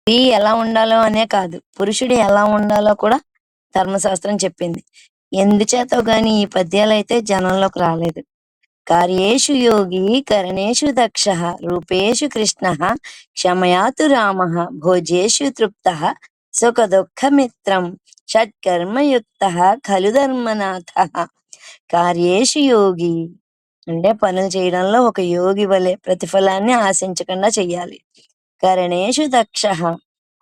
స్త్రీ ఎలా ఉండాలో అనే కాదు, పురుషుడు ఎలా ఉండాలో కూడా ధర్మశాస్త్రం చెప్పింది. ఎందుచేతో గాని ఈ పద్యాలైతే జనంలోకి రాలేదు. కార్యేషు యోగి కరణేషు దక్షః రూపేషు కృష్ణః క్షమయాతు రామః భోజ్యేషు తృప్తః సుఖదుఃఖమిత్రం షట్కర్మయుక్తః ఖలు ధర్మనాథః. కార్యేషు యోగి అంటే పనులు చేయడంలో ఒక యోగి వలె ప్రతిఫలాన్ని ఆశించకుండా చెయ్యాలి. కరణేషు దక్షః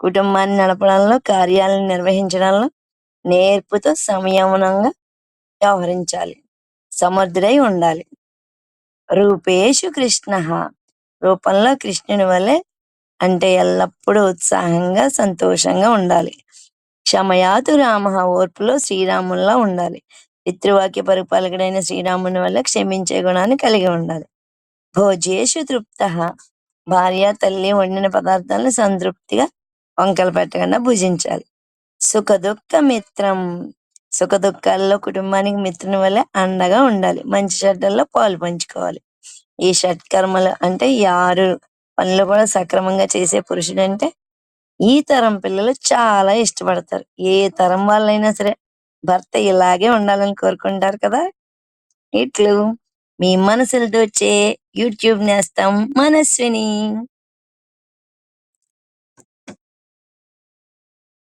కుటుంబాన్ని నడపడంలో, కార్యాలను నిర్వహించడంలో నేర్పుతో సంయమనంగా వ్యవహరించాలి. సమర్థుడై ఉండాలి. రూపేషు కృష్ణః రూపంలో కృష్ణుని వలె అంటే ఎల్లప్పుడూ ఉత్సాహంగా, సంతోషంగా ఉండాలి. క్షమయాతు రామః ఓర్పులో శ్రీరామునిలా ఉండాలి. పితృవాక్య పరిపాలకుడైన శ్రీరాముని వల్ల క్షమించే గుణాన్ని కలిగి ఉండాలి. భోజ్యేషు తృప్తః భార్య, తల్లి వండిన పదార్థాలను సంతృప్తిగా వంకలు పెట్టకుండా భుజించాలి. సుఖదుఃఖ మిత్రం సుఖదుఖాల్లో కుటుంబానికి మిత్రుని వల్ల అండగా ఉండాలి. మంచి చెడ్డల్లో పాలు పంచుకోవాలి. ఈ షట్కర్మలు అంటే ఈ 6 పనులు కూడా సక్రమంగా చేసే పురుషుడంటే ఈ తరం పిల్లలు చాలా ఇష్టపడతారు. ఏ తరం వాళ్ళైనా సరే భర్త ఇలాగే ఉండాలని కోరుకుంటారు కదా! ఇట్లు మీ మనసులతో వచ్చే యూట్యూబ్ నేస్తం మనస్విని.